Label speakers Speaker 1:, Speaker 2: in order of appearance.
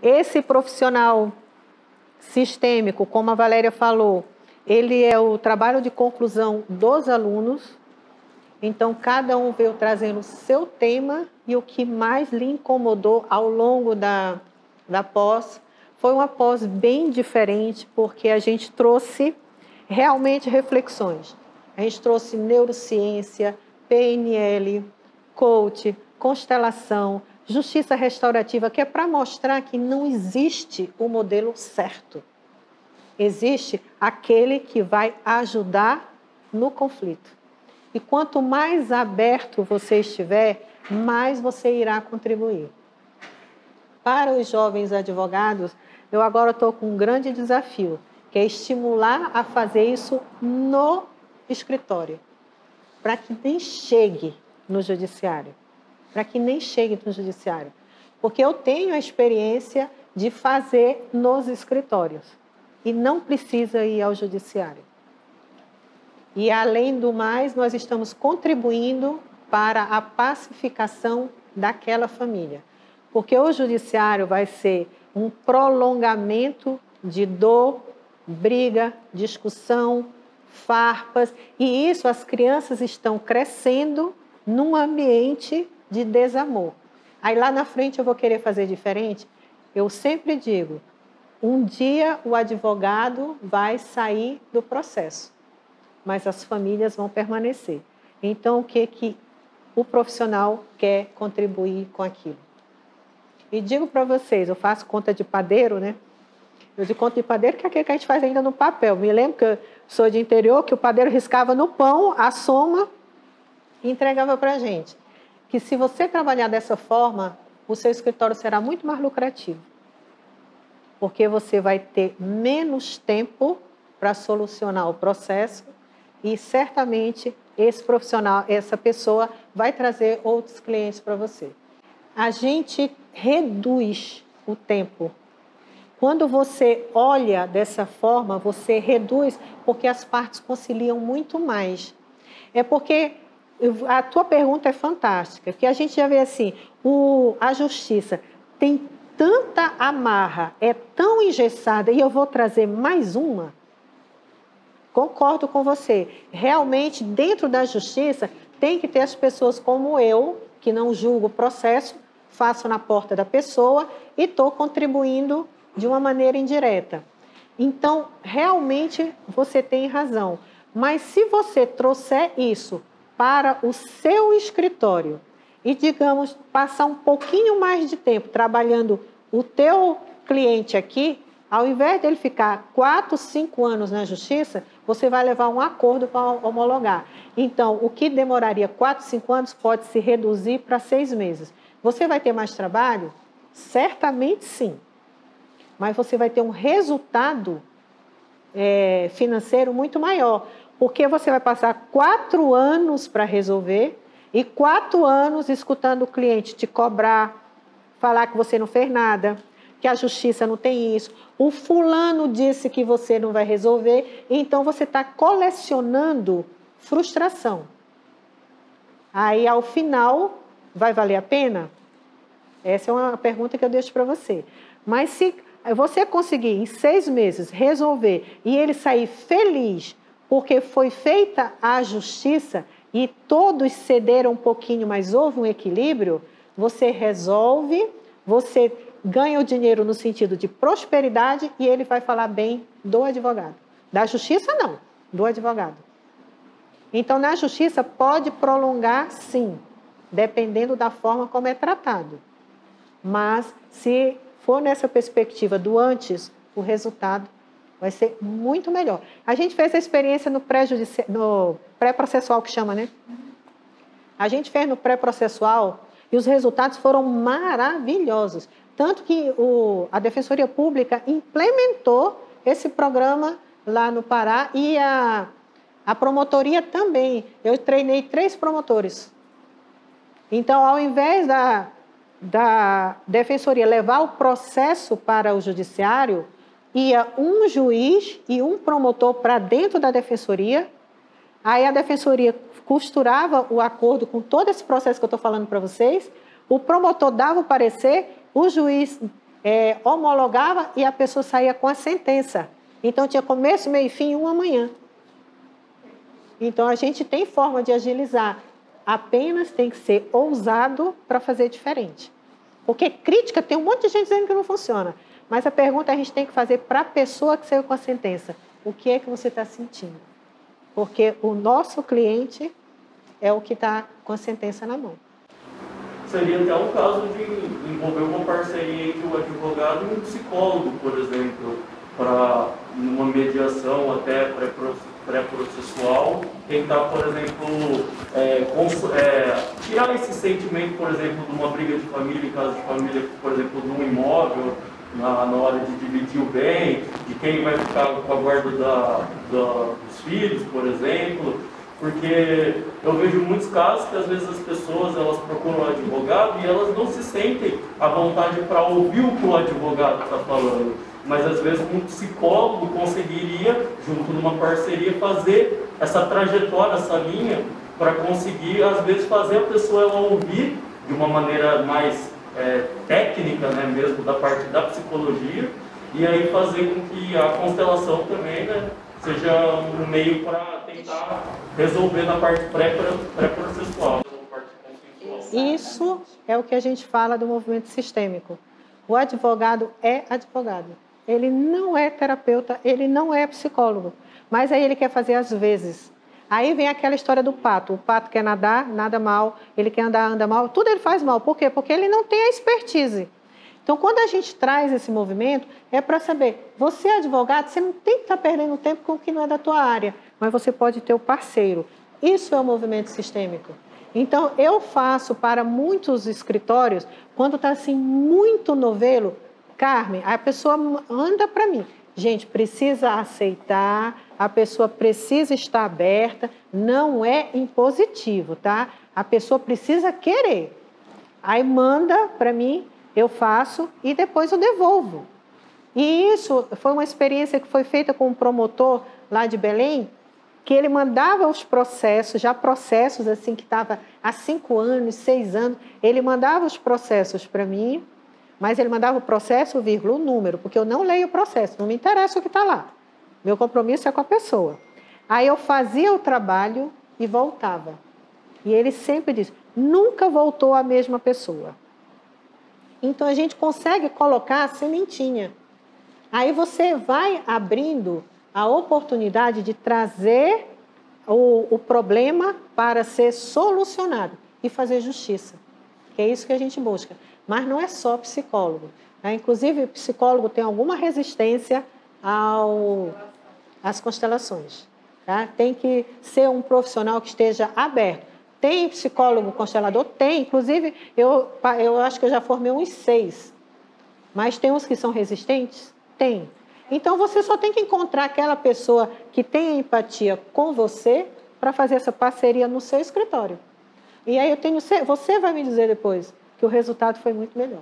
Speaker 1: Esse profissional sistêmico, como a Valéria falou, ele é o trabalho de conclusão dos alunos. Então, cada um veio trazendo o seu tema e o que mais lhe incomodou ao longo da pós. Foi uma pós bem diferente, porque a gente trouxe realmente reflexões. A gente trouxe neurociência, PNL, coach, constelação, justiça restaurativa, que é para mostrar que não existe o modelo certo. Existe aquele que vai ajudar no conflito. E quanto mais aberto você estiver, mais você irá contribuir. Para os jovens advogados, eu agora estou com um grande desafio, que é estimular a fazer isso no escritório, para que nem chegue no judiciário. Para que nem chegue no judiciário. Porque eu tenho a experiência de fazer nos escritórios e não precisa ir ao judiciário. E, além do mais, nós estamos contribuindo para a pacificação daquela família. Porque o judiciário vai ser um prolongamento de dor, briga, discussão, farpas. E isso, as crianças estão crescendo num ambiente de desamor. Aí lá na frente eu vou querer fazer diferente? Eu sempre digo, um dia o advogado vai sair do processo, mas as famílias vão permanecer. Então, o que o profissional quer contribuir com aquilo? E digo para vocês, eu faço conta de padeiro, né? Eu de conta de padeiro que é aquele que a gente faz ainda no papel. Me lembro que eu sou de interior, que o padeiro riscava no pão a soma e entregava para a gente. Que se você trabalhar dessa forma, o seu escritório será muito mais lucrativo. Porque você vai ter menos tempo para solucionar o processo e certamente esse profissional, essa pessoa vai trazer outros clientes para você. A gente reduz o tempo. Quando você olha dessa forma, você reduz porque as partes conciliam muito mais. É porque a tua pergunta é fantástica, que a gente já vê assim, a justiça tem tanta amarra, é tão engessada, e eu vou trazer mais uma. Concordo com você. Realmente, dentro da justiça, tem que ter as pessoas como eu, que não julgo o processo, faço na porta da pessoa e estou contribuindo de uma maneira indireta. Então, realmente, você tem razão. Mas se você trouxer isso para o seu escritório e, digamos, passar um pouquinho mais de tempo trabalhando o teu cliente aqui, ao invés dele ficar 4, 5 anos na justiça, você vai levar um acordo para homologar. Então, o que demoraria 4, 5 anos pode se reduzir para 6 meses. Você vai ter mais trabalho? Certamente sim. Mas você vai ter um resultado financeiro muito maior. Porque você vai passar 4 anos para resolver e 4 anos escutando o cliente te cobrar, falar que você não fez nada, que a justiça não tem isso. O fulano disse que você não vai resolver, então você está colecionando frustração. Aí, ao final, vai valer a pena? Essa é uma pergunta que eu deixo para você. Mas se você conseguir, em 6 meses, resolver e ele sair feliz porque foi feita a justiça e todos cederam um pouquinho, mas houve um equilíbrio, você resolve, você ganha o dinheiro no sentido de prosperidade e ele vai falar bem do advogado. Da justiça, não, do advogado. Então, na justiça, pode prolongar, sim, dependendo da forma como é tratado. Mas, se for nessa perspectiva do antes, o resultado vai ser muito melhor. A gente fez a experiência no pré-processual, que chama, né? A gente fez no pré-processual e os resultados foram maravilhosos. Tanto que a Defensoria Pública implementou esse programa lá no Pará e a promotoria também. Eu treinei 3 promotores. Então, ao invés da Defensoria levar o processo para o Judiciário, ia um juiz e um promotor para dentro da Defensoria. Aí a Defensoria costurava o acordo com todo esse processo que eu estou falando para vocês. O promotor dava o parecer, o juiz homologava e a pessoa saía com a sentença. Então, tinha começo, meio e fim, uma manhã. Então, a gente tem forma de agilizar. Apenas tem que ser ousado para fazer diferente. Porque crítica, tem um monte de gente dizendo que não funciona. Mas a pergunta a gente tem que fazer para a pessoa que saiu com a sentença. O que é que você está sentindo? Porque o nosso cliente é o que está com a sentença na mão.
Speaker 2: Seria até um caso de envolver uma parceria entre o advogado e um psicólogo, por exemplo, para uma mediação até pré-processual, tentar, por exemplo, tirar esse sentimento, por exemplo, de uma briga de família, em caso de família, por exemplo, de um imóvel, na hora de dividir o bem, de quem vai ficar com a guarda dos filhos, por exemplo, porque eu vejo muitos casos que às vezes as pessoas elas procuram um advogado e elas não se sentem à vontade para ouvir o que o advogado está falando, mas às vezes um psicólogo conseguiria, junto numa parceria, fazer essa trajetória, essa linha, para conseguir às vezes fazer a pessoa ela ouvir de uma maneira mais técnica, né, mesmo da parte da psicologia, e aí fazer com que a constelação também, né, seja um meio para tentar resolver na parte pré-processual.
Speaker 1: Isso é o que a gente fala do movimento sistêmico. O advogado é advogado. Ele não é terapeuta, ele não é psicólogo, mas aí ele quer fazer às vezes. Aí vem aquela história do pato. O pato quer nadar, nada mal. Ele quer andar, anda mal. Tudo ele faz mal. Por quê? Porque ele não tem a expertise. Então, quando a gente traz esse movimento, é para saber, você é advogado, você não tem que estar perdendo tempo com o que não é da tua área, mas você pode ter o parceiro. Isso é o movimento sistêmico. Então, eu faço para muitos escritórios, quando está assim, muito novelo, Carmen, a pessoa anda para mim. Gente, precisa aceitar, a pessoa precisa estar aberta, não é impositivo, tá? A pessoa precisa querer. Aí manda para mim, eu faço e depois eu devolvo. E isso foi uma experiência que foi feita com um promotor lá de Belém, que ele mandava os processos, já processos assim que estava há 5 anos, 6 anos, ele mandava os processos para mim, mas ele mandava o processo, vírgula, o número, porque eu não leio o processo, não me interessa o que está lá. Meu compromisso é com a pessoa. Aí eu fazia o trabalho e voltava. E ele sempre disse, nunca voltou a mesma pessoa. Então a gente consegue colocar a sementinha. Aí você vai abrindo a oportunidade de trazer o problema para ser solucionado e fazer justiça. Que é isso que a gente busca. Mas não é só psicólogo. Né? Inclusive, o psicólogo tem alguma resistência às constelações. Tá? Tem que ser um profissional que esteja aberto. Tem psicólogo constelador? Tem. Inclusive, eu acho que eu já formei uns 6. Mas tem uns que são resistentes? Tem. Então, você só tem que encontrar aquela pessoa que tem empatia com você para fazer essa parceria no seu escritório. E aí você vai me dizer depois que o resultado foi muito melhor.